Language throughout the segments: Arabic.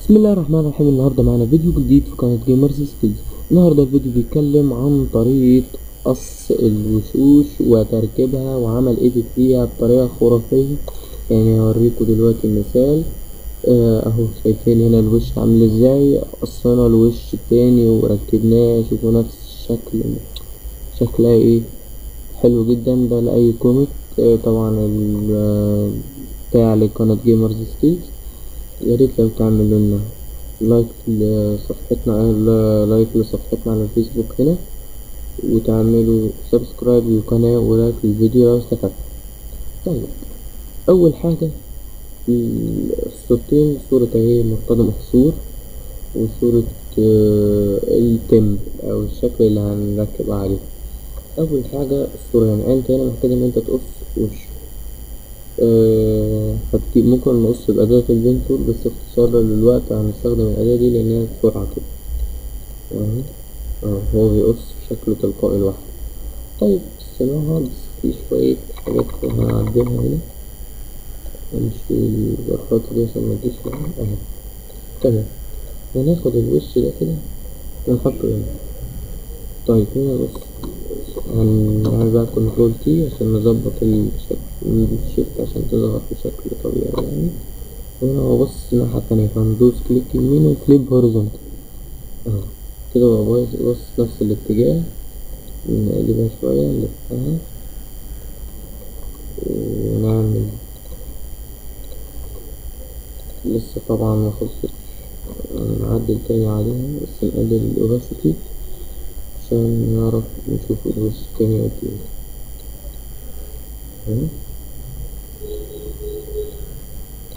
بسم الله الرحمن الرحيم. النهارده معانا فيديو جديد في قناة جيمرز سكيلز. النهارده الفيديو بيتكلم عن طريقة قص الوشوش وتركيبها وعمل ايديت ليها بطريقة خرافية. يعني هوريكم دلوقتي مثال. اهو شايفين هنا الوش عامل ازاي، قصينا الوش التاني وركبناه، شوفوا نفس الشكل، شكلها ايه حلو جدا. ده لأي كوميك. طبعا بتاع لقناة جيمرز سكيلز. ياريت لو تعملوا لنا لايك لصفحتنا على الفيسبوك هنا، وتعملوا سبسكرايب للقناة ولايك للفيديو لو استفدت. طيب، أول حاجة الصورتين، صورة اهي مرتضى محصور، وصورة التم أو الشكل اللي هنركب عليه. أول حاجة الصورة، يعني أنت هنا محتاج إن أنت تقص وش. ممكن نقص بأداة البنتول، بس اختصارا للوقت هنستخدم الأداة دي لأنها بسرعة كده. هو بيقص بشكل تلقائي لوحده. طيب الصناعة بس في شوية حاجات هنعدلها هنا، هنشيل الجرافات دي عشان متجيش معانا اهي. تمام، هناخد الوش ده كده ونحطه هنا. طيب هنا بص، هنعمل بقى كنترول تي عشان نظبط الشيفت عشان تظهر بشكل طبيعي يعني. وهنا هو بص الناحية التانية، فهندوس كليك يمين وفليب هوريزونتال اهو كده. هو بص نفس الاتجاه، نقلبها شوية نلفها ونعمل. لسه طبعا مخلصتش، نعدل تاني عليها بس نقلل الأوباسيتي عشان نعرف نشوف الوش تاني قدام.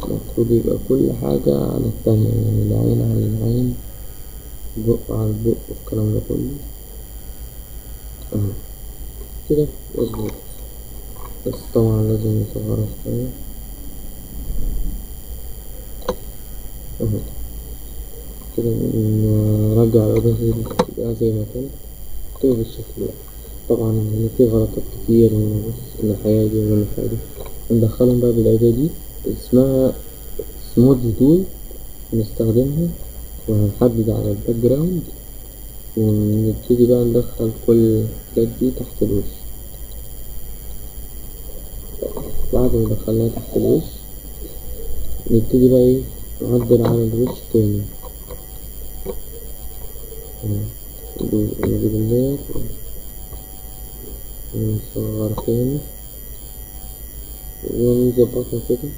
المفروض يبقى كل حاجة على التانية، يعني العين على العين، البق على البق، والكلام ده كله اهو كده مظبوط. بس طبعا لازم نصغرها شوية اهو كده. نرجع الأوباسيتي تبقى زي ما كانت كده بالشكل ده. طبعا هنا في غلطات كتير من بص الناحية دي ومن الناحية دي، ندخلهم بقى بالأداة دي اسمها سمودج تول، نستخدمها وهنحدد على الباك جراوند، ونبتدي بقى ندخل كل الحاجات دي تحت الوش. بعد ما دخلناها تحت الوش نبتدي بقى ايه، نعدل على الوش تاني. نجيب اللير ونصغر تاني ونظبطها كده.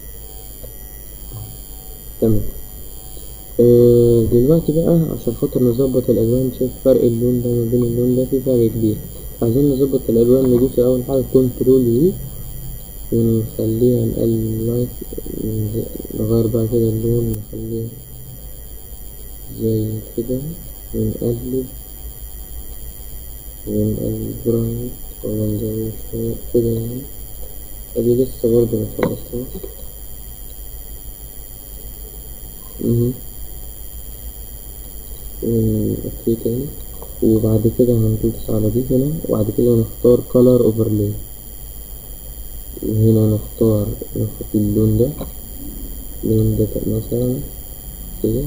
تمام. دلوقتي بقى عشان خاطر نظبط الألوان، شايف فرق اللون ده ما بين اللون ده، في فرق كبير. عايزين نظبط الألوان، ندوس أول حاجة كنترول يو ونخليها نقلل لايت، نغير بقى كده اللون، نخليها زي كده، ونقلب برايت ولا نزود شوية كده يعني. ادي لسه برضه مخلصتهاش. اوكي تاني، وبعد كده هندوس على دي هنا، وبعد كده نختار color overlay، وهنا نختار ناخد اللون ده، اللون ده مثلا كده،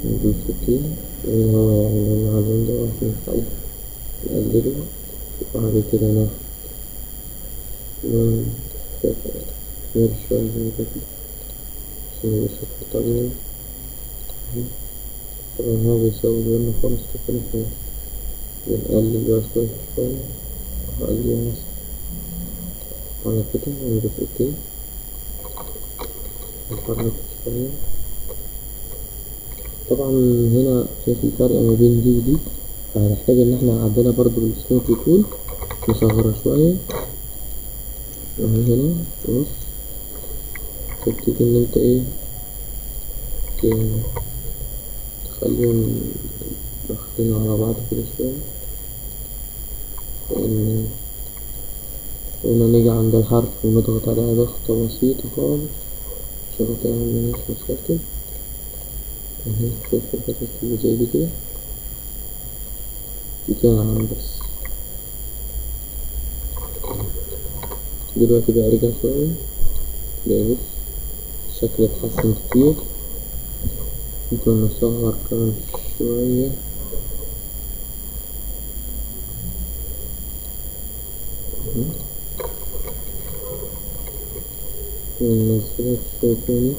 ندوس اوكي. وهنا هو يعني اللون على اللون ده واحنا نقلله. وبعد كده ناخد لون غير شوية زي كده عشان يبقى شكل طبيعي. طبعا هو بيساوي لون خالص كده، بنقلل بقى شوية وأقلل مثلا على كده وندوس اوكي. نحرك شوية. طبعا هنا شايف الفرق ما بين دي ودي، فهنحتاج ان احنا نعدلها برضو بالسموث تول، نصغرها شوية. وهي هنا بص، تبتدي ان انت ايه تخليهم داخلين على بعض كده شوية. هنا نيجي عند الحرف ونضغط عليها ضغطة بسيطة خالص عشان متعملناش مشاكل. شوف الحتت اللي زي دي كده، دي كده عم بس. دلوقتي بقى رجع شوية، تلاقي بص الشكل اتحسن كتير. ممكن نصغر كمان شوية. وننزلها شوية تاني.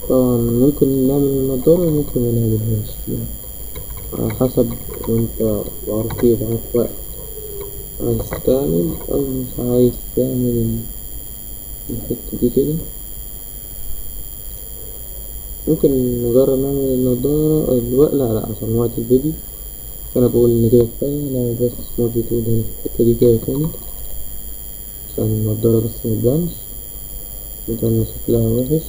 طبعا ممكن نعمل النضارة وممكن منعملهاش، على حسب انت بعرف معاك وقت عايز تعمل أو مش عايز تعمل الحتة دي كده. ممكن نجرب نعمل النضارة الوقت، لا عشان وقت الفيديو فأنا بقول إن كده كفاية. لا بس سنوبي تول هنا في الحتة دي كده تاني عشان النضارة بس متبانش، متبان شكلها وحش.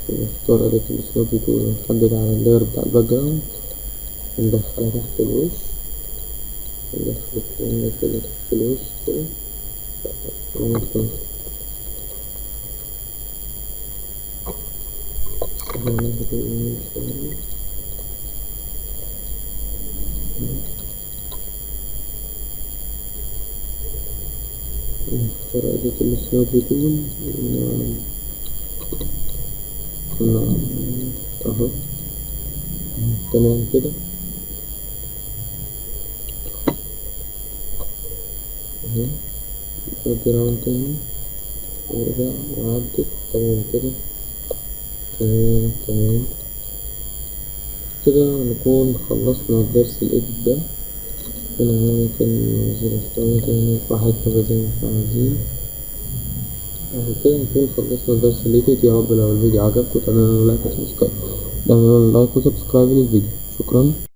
نختار أداة السنوبي تول ونحدد على اللاير بتاع الباك جراوند وندخلها تحت الوش، ندخل الكلام ده كده تحت الوش كده. ممكن نستخدم ناحية اليمين شوية. نختار أداة السنوبي تول أهو تمام كده. اهو باك جراوند تاني وارجع وعدل تمام كده. تمام كده نكون خلصنا الدرس الإيديت ده. هنا ممكن ننزل شوية تاني واحد كده زي ما احنا عايزين. كده نكون خلصنا الدرس الإيديت. يا رب لو الفيديو عجبكم تعملوا لايك وسبسكرايب للفيديو. شكرا.